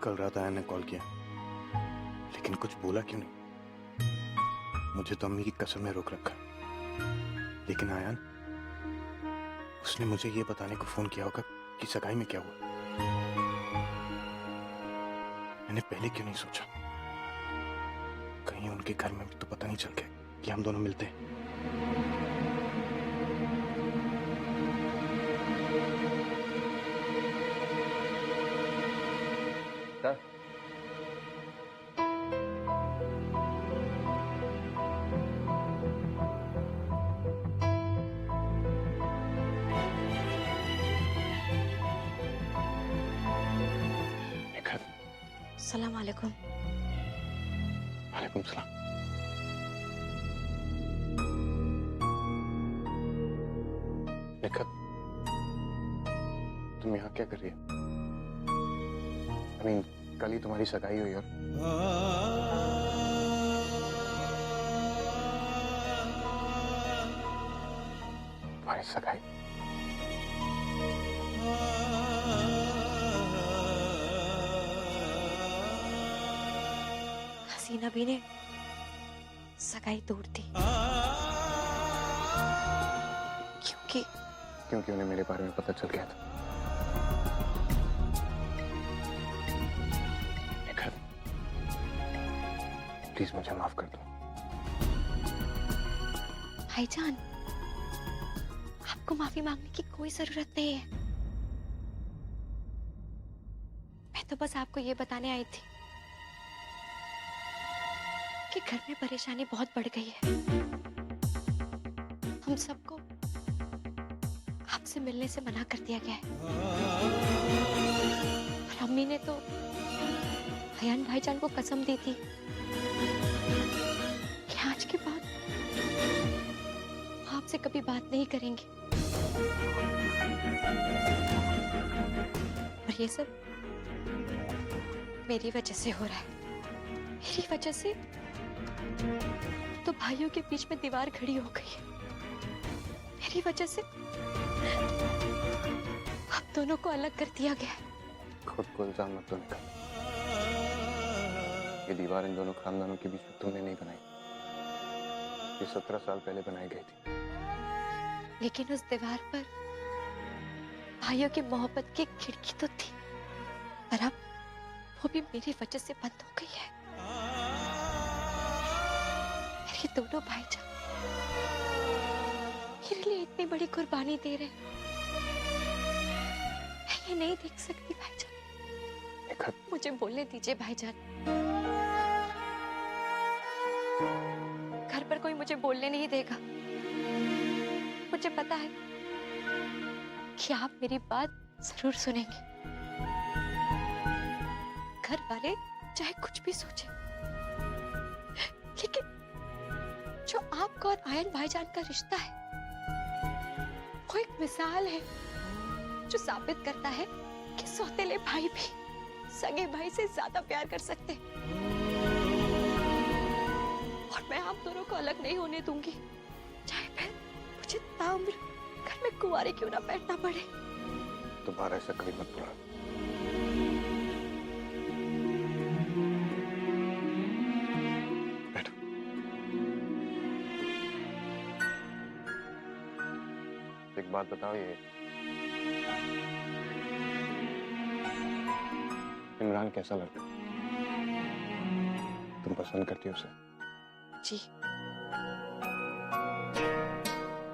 कल रात आयन ने कॉल किया, लेकिन कुछ बोला क्यों नहीं? मुझे तो अम्मी की कसम में रोक रखा, लेकिन आयन उसने मुझे ये बताने को फोन किया होगा कि सगाई में क्या हुआ। मैंने पहले क्यों नहीं सोचा? कहीं उनके घर में भी तो पता नहीं चल गया कि हम दोनों मिलते हैं। सर, अस्सलाम वालेकुम। वालेकुम सलाम। निखत, तुम यहाँ क्या कर रही हो? कल ही तुम्हारी सगाई हुई और तुम्हारी सगाई। हसीना भी ने सगाई तोड़ दी क्योंकि उन्हें मेरे बारे में पता चल गया था। निखत, प्लीज मुझे माफ कर दो। भाईजान, आपको माफी मांगने की कोई जरूरत नहीं है। मैं तो बस आपको ये बताने आई थी कि घर में परेशानी बहुत बढ़ गई है। हम सबको आपसे मिलने से मना कर दिया गया है। और अम्मी ने तो अयान भाईजान को कसम दी थी कि आज के बाद आपसे कभी बात नहीं करेंगे। और ये सब मेरी वजह से हो रहा है। मेरी वजह से तो भाइयों के बीच में दीवार खड़ी हो गई है। मेरी वजह से आप दोनों को अलग कर दिया गया है। खुद को इल्जाम मत दो निखत। ये दीवार इन दोनों खानदानों के बीच में तुमने नहीं बनाई, ये 17 साल पहले बनाई गई थी। लेकिन उस दीवार पर भाइयों की मोहब्बत की खिड़की तो थी, पर अब वो भी मेरी वजह से बंद हो गई है। मेरे दोनों भाईजान मेरे लिए इतनी बड़ी कुर्बानी दे रहे हैं, मैं ये नहीं देख सकती भाईजान। निखत, मुझे बोलने दीजिए भाईजान। घर पर कोई मुझे बोलने नहीं देगा। मुझे पता है कि आप मेरी बात जरूर सुनेंगे। घर वाले चाहे कुछ भी सोचे, लेकिन जो आपका और आयन भाईजान का रिश्ता है वो एक मिसाल है जो साबित करता है कि सौतेले भाई भी सगे भाई से ज्यादा प्यार कर सकते हैं। और मैं आप दोनों को अलग नहीं होने दूंगी, चाहे फिर मुझे ताउम्र घर में कुंवारी क्यों ना बैठना पड़े। दोबारा ऐसा कभी मत बोला। बैठो। एक बात बताओ, ये इमरान कैसा लड़का? तुम पसंद करती हो उसे? जी,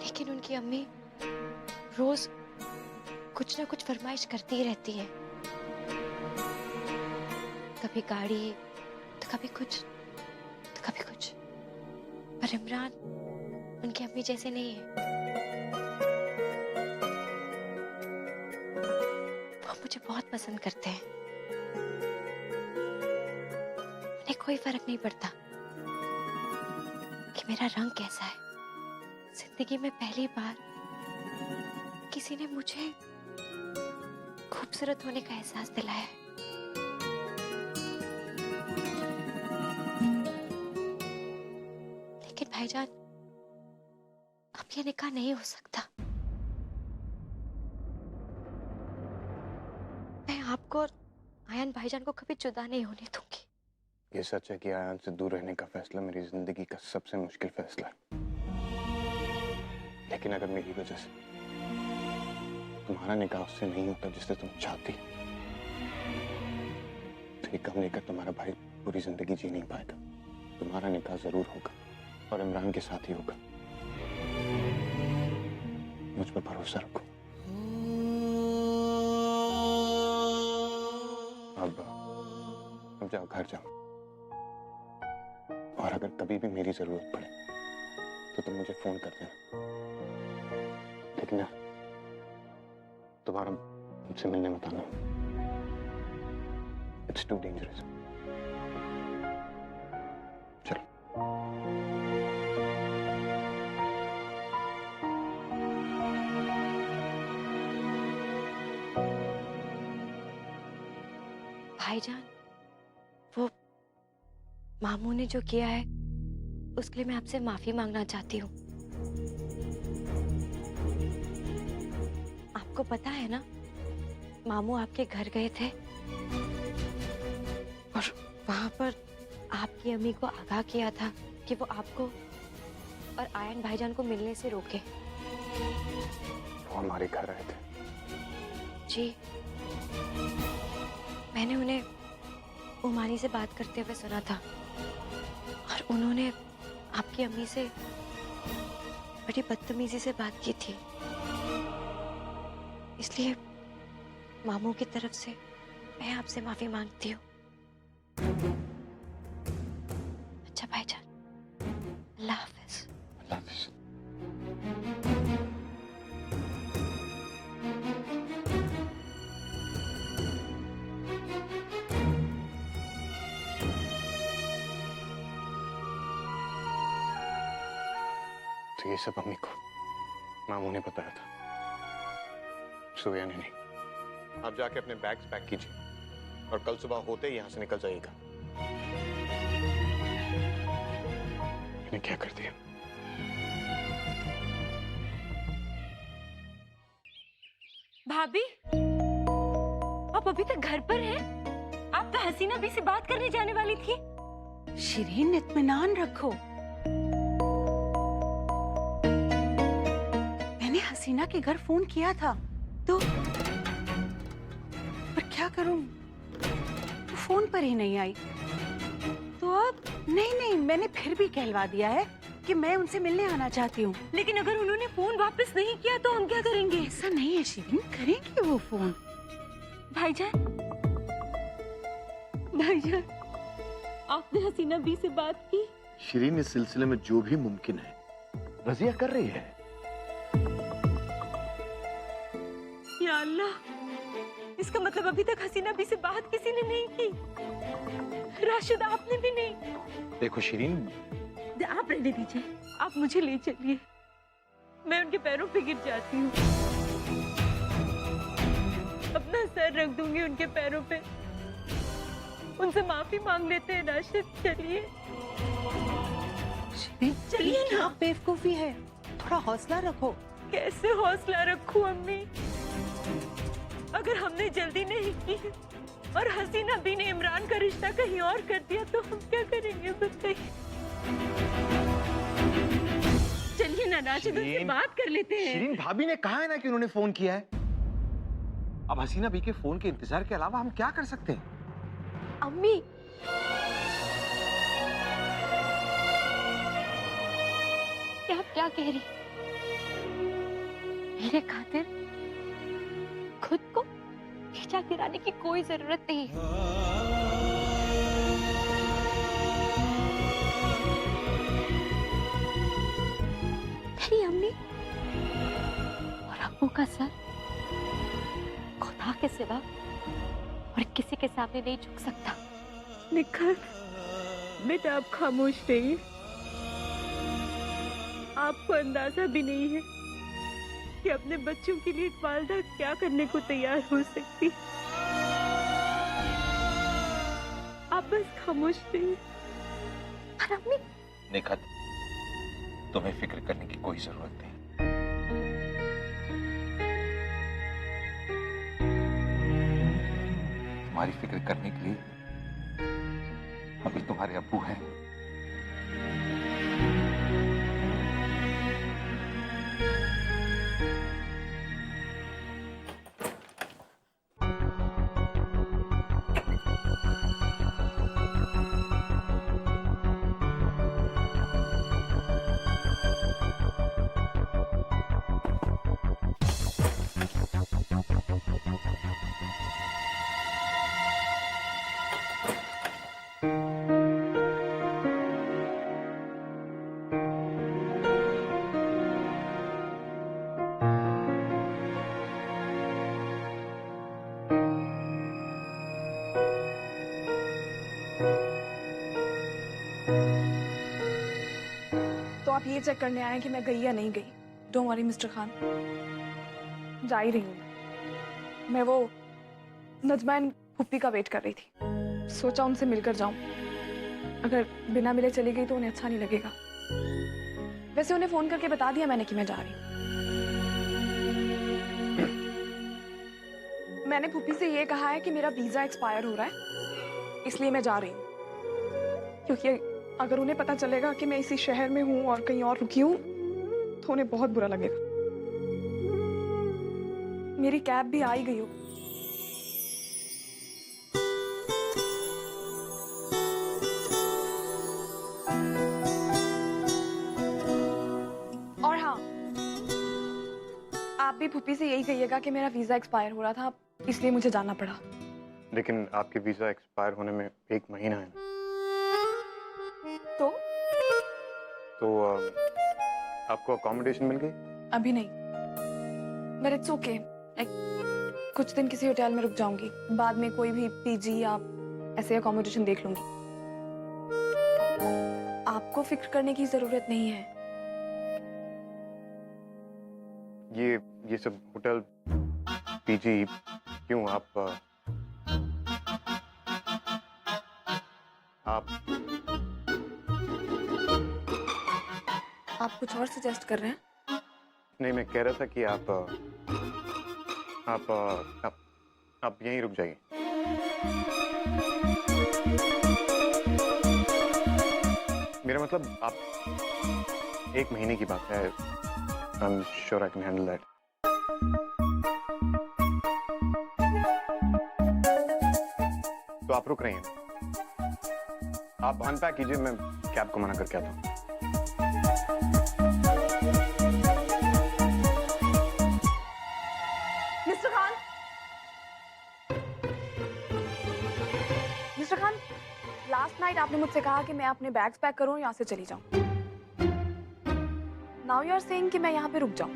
लेकिन उनकी अम्मी रोज कुछ ना कुछ फरमाइश करती ही रहती है। कभी गाड़ी, तो कभी कुछ, तो कभी कुछ। पर इमरान उनकी अम्मी जैसे नहीं है। वो मुझे बहुत पसंद करते हैं। उन्हें कोई फर्क नहीं पड़ता कि मेरा रंग कैसा है। जिंदगी में पहली बार किसी ने मुझे खूबसूरत होने का एहसास दिलाया है। लेकिन भाईजान, अब ये निकाह नहीं हो सकता। मैं आपको और आयन भाईजान को कभी जुदा नहीं होने दूंगी। ये सच है कि आयान से दूर रहने का फैसला मेरी जिंदगी का सबसे मुश्किल फैसला है, लेकिन अगर मेरी वजह से तुम्हारा निकाह उससे नहीं होता जिससे तुम चाहती, तो ये कम लेकर तुम्हारा भाई पूरी जिंदगी जी नहीं पाएगा। तुम्हारा निकाह जरूर होगा और इमरान के साथ ही होगा। मुझ पर भरोसा रखो। अब जाओ, घर जाओ, और अगर कभी भी मेरी जरूरत पड़े तो तुम मुझे फोन कर देना, लेकिन ना दोबारा मुझसे मिलने मत आना। It's too dangerous. चलो। भाईजान, वो मामू ने जो किया है उसके लिए मैं आपसे माफी मांगना चाहती हूँ। आपको पता है ना, मामू आपके घर गए थे और वहां पर आपकी अम्मी को आगाह किया था कि वो आपको और आयन भाईजान को मिलने से रोके। वो हमारे घर आए थे। जी, मैंने उन्हें उमानी से बात करते हुए सुना था और उन्होंने आपकी अम्मी से बड़ी बदतमीजी से बात की थी। इसलिए मामू की तरफ से मैं आपसे माफी मांगती हूँ। अच्छा भाईजान, अल्लाह हाफिज। अल्लाह हाफिज। तो ये सब अम्मी को मामू ने बताया था, सोया ने नहीं। आप जाके अपने बैग्स पैक कीजिए और कल सुबह होते ही यहां से निकल जाइएगा। मैंने क्या कर दिया? भाभी, आप अभी तक घर पर हैं? आप तो हसीना भी से बात करने जाने वाली थी। शिरीन, इत्मीनान रखो। मैंने हसीना के घर फोन किया था तो, पर क्या करूं, वो फोन पर ही नहीं आई। तो अब नहीं, मैंने फिर भी कहलवा दिया है कि मैं उनसे मिलने आना चाहती हूँ। लेकिन अगर उन्होंने फोन वापस नहीं किया तो हम क्या करेंगे? ऐसा नहीं है शिरीन, करेंगे वो फोन। भाईजान, भाईजान, आपने हसीना बी से बात की? शिरीन, इस सिलसिले में जो भी मुमकिन है रजिया कर रही है। या अल्लाह, इसका मतलब अभी तक हसीना बी से बात किसी ने नहीं की। राशिद, आपने भी नहीं। देखो शिरीन, आप रहने दीजिए, आप मुझे ले चलिए। मैं उनके पैरों पे गिर जाती हूँ, अपना सर रख दूंगी उनके पैरों पे, उनसे माफी मांग लेते हैं। राशिद, चलिए। चलिए ना। आप बेवकूफी है, थोड़ा हौसला रखो। कैसे हौसला रखूं अम्मी? अगर हमने जल्दी नहीं की और हसीना बी ने इमरान का रिश्ता कहीं और कर दिया तो हम क्या करेंगे बताइए? चलिए ना राशिद, उनसे बात कर लेते हैं। शिरीन, भाभी ने कहा है ना कि उन्होंने फोन किया है। अब हसीना बी के फोन के इंतजार के अलावा हम क्या कर सकते हैं? अम्मी, क्या आप क्या कह रही? मेरे खातिर खुद को खींचा गिराने की कोई जरूरत नहीं है। मेरी अम्मी और अब्बू का सर खुदा के सिवा और किसी के सामने नहीं झुक सकता। निखत, बेटा आप खामोश रहिए। आपको अंदाजा भी नहीं है कि अपने बच्चों के लिए वालिदा क्या करने को तैयार हो सकती। आप बस खामोश रहिए। पर अम्मी, निखत, तुम्हें फिक्र करने की कोई जरूरत नहीं। तुम्हारी फिक्र करने के लिए अभी तुम्हारे अब्बू हैं। तो आप ये चेक करने आए हैं कि मैं गई या नहीं गई? डोंट वरी मिस्टर खान, जा ही रही हूँ मैं। वो नजमा एंड फुप्पी का वेट कर रही थी, सोचा उनसे मिलकर जाऊं। अगर बिना मिले चली गई तो उन्हें अच्छा नहीं लगेगा। वैसे उन्हें फोन करके बता दिया मैंने कि मैं जा रही हूँ। मैंने फुप्पी से ये कहा है कि मेरा वीजा एक्सपायर हो रहा है, इसलिए मैं जा रही हूँ। क्योंकि अगर उन्हें पता चलेगा कि मैं इसी शहर में हूँ और कहीं और रुकी हूँ तो उन्हें बहुत बुरा लगेगा। मेरी कैब भी आ ही गई हो। और हाँ, आप भी फुप्पी से यही कहिएगा कि मेरा वीजा एक्सपायर हो रहा था, इसलिए मुझे जाना पड़ा। लेकिन आपके वीजा एक्सपायर होने में 1 महीना है। तो आपको अकोमोडेशन मिल गई? अभी नहीं, बट इट्स ओके। कुछ दिन किसी होटल में रुक जाऊंगी, बाद में कोई भी पीजी या ऐसे अकोमोडेशन देख लूंगी। आपको फिक्र करने की जरूरत नहीं है। ये सब होटल पीजी क्यों? आप कुछ और सजेस्ट कर रहे हैं? नहीं, मैं कह रहा था कि आप यहीं रुक जाइए। मेरा मतलब आप 1 महीने की बात है। I am sure I can handle that. तो आप रुक रही हैं? आप अनपैक कीजिए, मैं कैब को मना करके आता हूँ। Mister Khan, mister Khan, last night आपने मुझसे कहा कि मैं अपने बैग्स पैक करूं, यहाँ से चली जाऊं। नाउ यू आर सेइंग कि मैं यहाँ पे रुक जाऊं।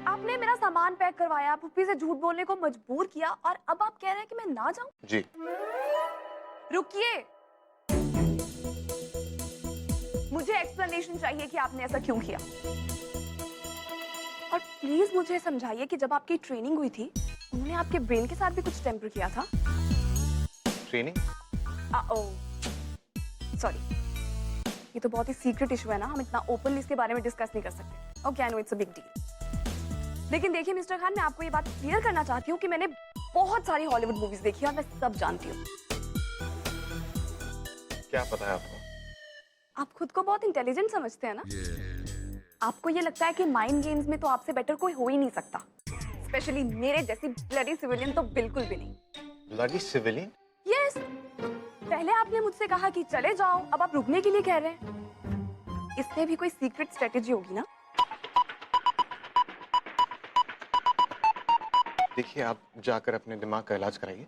आपने मेरा सामान पैक करवाया, पुप्पी से झूठ बोलने को मजबूर किया, और अब आप कह रहे हैं कि मैं ना जाऊं? जी। रुकिए, मुझे एक्सप्लेनेशन चाहिए कि आपने ऐसा क्यों किया। और प्लीज मुझे समझाइए कि जब आपकी ट्रेनिंग हुई थी, उन्होंने आपके ब्रेन के साथ भी कुछ टेम्पर किया था? ट्रेनिंग? सॉरी, ये तो बहुत ही सीक्रेट इशू है ना, हम इतना ओपनली इसके बारे में डिस्कस नहीं कर सकते। Okay, I know it's a big deal. लेकिन देखिए मिस्टर खान, मैं आपको ये बात क्लियर करना चाहती हूँ कि मैंने बहुत सारी हॉलीवुड मूवीज देखी और मैं सब जानती हूँ। क्या पता है आपको? आप खुद को बहुत इंटेलिजेंट समझते हैं ना? आपको ये लगता है कि माइंड गेम्स में तो आपसे बेटर कोई हो ही नहीं सकता, स्पेशली मेरे जैसी ब्लडी सिविलियन तो बिल्कुल भी नहीं। Bloody civilian? यस, पहले आपने मुझसे कहा कि चले जाओ, अब आप रुकने के लिए कह रहे हैं। इसमें भी कोई सीक्रेट स्ट्रेटेजी होगी ना? देखिए, आप जाकर अपने दिमाग का इलाज कराइए,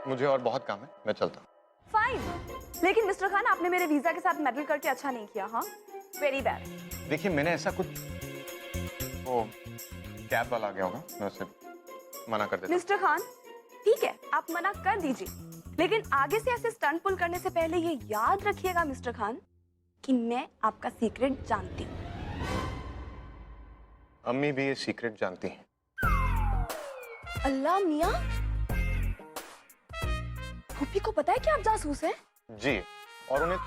मुझे और बहुत काम है, मैं चलता हूँ। फाइन, लेकिन मिस्टर खान, आपने मेरे वीजा के साथ मेडल करके अच्छा नहीं किया। हाँ, वेरी बैड। देखिए, मैंने ऐसा कुछ, वो कैब वाला आ गया होगा, मैं उसे मना कर देता हूँ। मिस्टर खान, ठीक है, आप मना कर दीजिए, लेकिन आगे से ऐसे स्टंट पुल करने से पहले ये याद रखिएगा मिस्टर खान कि मैं आपका सीक्रेट जानती हूँ। अम्मी भी ये सीक्रेट जानती हैं। अल्लाह मियाँ, फूफी को पता है कि आप जासूस हैं? जी, और उन्हें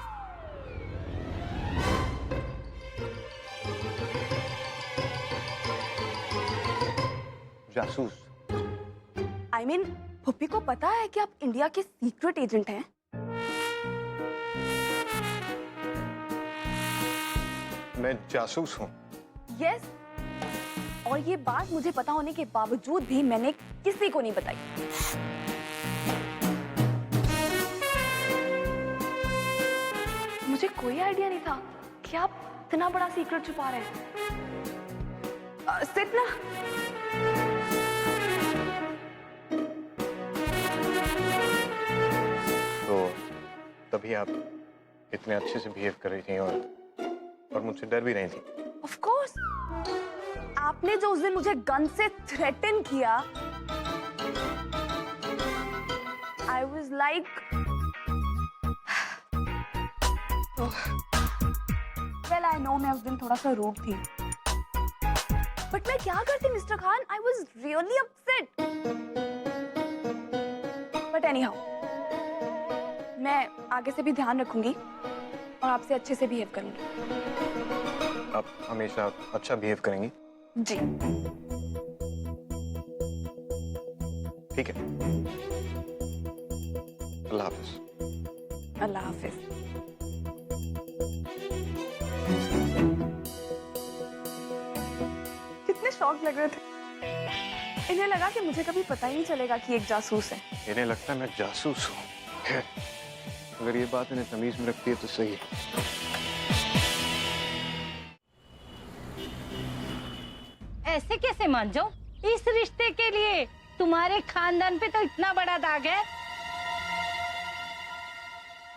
जासूस? I mean, पुप्पी को पता है कि आप इंडिया के सीक्रेट एजेंट हैं? मैं जासूस हूँ। यस। और ये बात मुझे पता होने के बावजूद भी मैंने किसी को नहीं बताई। मुझे कोई आइडिया नहीं था कि आप इतना बड़ा सीक्रेट छुपा रहे हैं। सिट ना। तो तभी आप इतने अच्छे से बिहेव कर रही थी और मुझसे डर भी रही थी। Of course. आपने जो उस दिन मुझे गन से थ्रेटन किया, I was like, well I know मैं उस दिन थोड़ा सा रूड थी, बट मैं क्या करती mister Khan, I was really upset. But any how, मैं आगे से भी ध्यान रखूंगी और आपसे अच्छे से बिहेव करूंगी। आप हमेशा अच्छा बिहेव करेंगी? जी। ठीक है। अल्लाह हाफिज। अल्लाह हाफिज। कितने शॉक लग रहे थे। इन्हें लगा कि मुझे कभी पता ही नहीं चलेगा कि एक जासूस है। इन्हें लगता है मैं जासूस हूँ। खैर, अगर ये बात इन्हें तमीज में रखती है तो सही है। ऐसे कैसे मान जाओ? इस रिश्ते के लिए तुम्हारे खानदान पे तो इतना बड़ा दाग है।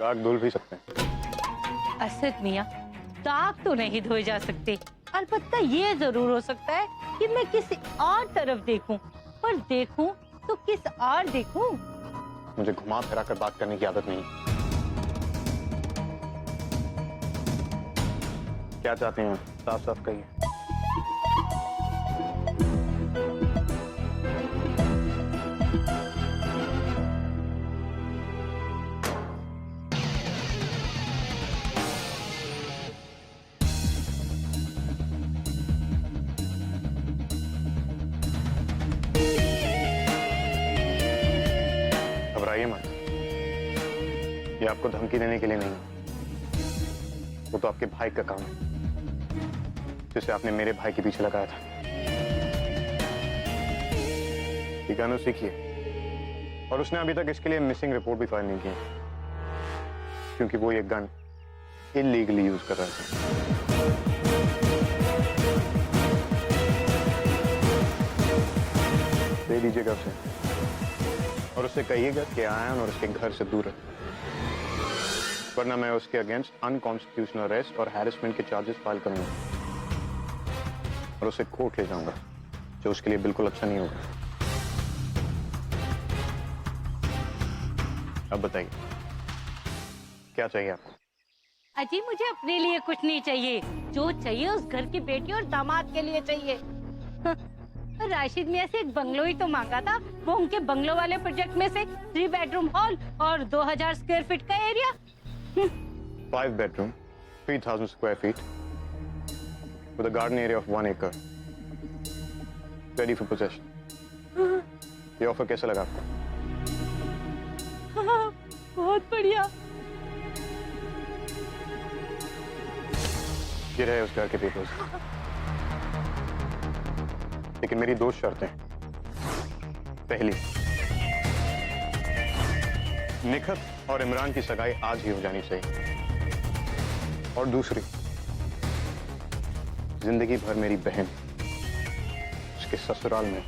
दाग धुल भी सकते हैं। असद मियाँ, दाग तो नहीं धोए जा सकते। अलबत्ता ये जरूर हो सकता है कि मैं किसी और तरफ देखूं, पर देखूं तो किस और देखूं? मुझे घुमा फिरा कर बात करने की आदत नहीं। क्या चाहते हैं? साफ साफ कहिए। घबराइए मत। ये आपको धमकी देने के लिए नहीं, वो तो आपके भाई का काम है, जिसे आपने मेरे भाई के पीछे लगाया था। ये गन उसी की है और उसने अभी तक इसके लिए मिसिंग रिपोर्ट भी फाइल नहीं की, क्योंकि वो ये गन इलीगली यूज कर रहा था। दे दीजिएगा उसे और उससे कहिएगा कि आयन और उसके घर से दूर रहे, वरना मैं उसके अगेंस्ट अनकॉन्स्टिट्यूशनल अरेस्ट और हैरेसमेंट के चार्जेस फाइल करूंगा और उसे कोर्ट ले जाऊंगा, जो उसके लिए बिल्कुल अच्छा नहीं होगा। अब बताइए, क्या चाहिए आपको? अजी, मुझे अपने लिए कुछ नहीं चाहिए, जो चाहिए उस घर की बेटी और दामाद के लिए चाहिए। राशिद मियाँ से एक बंगलो ही तो मांगा था, वो उनके बंगलो वाले प्रोजेक्ट में से 3 बेडरूम हॉल और 2000 स्क्वायर फीट का area. 5 bedroom, 3000 square feet, with a garden area of 1 acre, ready for possession. ये ऑफर कैसा लगा आपको? बहुत बढ़िया। ये रहे उस घर के पेपर्स, लेकिन मेरी 2 शर्तें। पहली, निखत और इमरान की सगाई आज ही हो जानी चाहिए, और दूसरी, जिंदगी भर मेरी बहन उसके ससुराल में,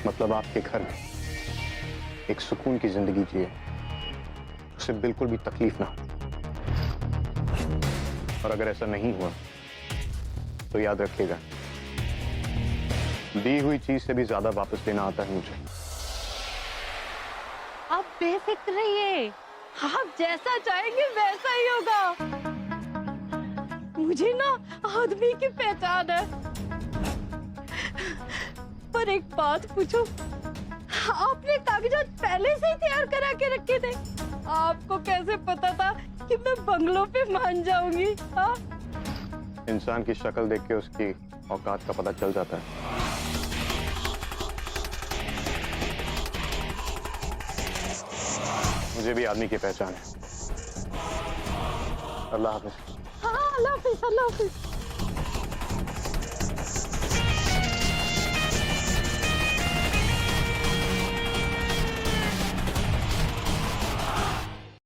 मतलब आपके घर में, एक सुकून की जिंदगी जिए, उसे बिल्कुल भी तकलीफ ना हो। और अगर ऐसा नहीं हुआ तो याद रखिएगा, दी हुई चीज से भी ज्यादा वापस लेना आता है मुझे। आप बेफिक्र रहिए, आप जैसा चाहेंगे वैसा ही होगा। मुझे ना आदमी की पहचान है। पर एक बात पूछो, आपने कागजात पहले से ही तैयार करा के रखे थे? आपको कैसे पता था कि मैं बंगलों पे मान जाऊंगी? हाँ? इंसान की शक्ल देख के उसकी औकात का पता चल जाता है। मुझे भी आदमी की पहचान है। अल्लाह हाफिज। हाँ, अल्लाह हाफिज, अल्लाह हाफिज।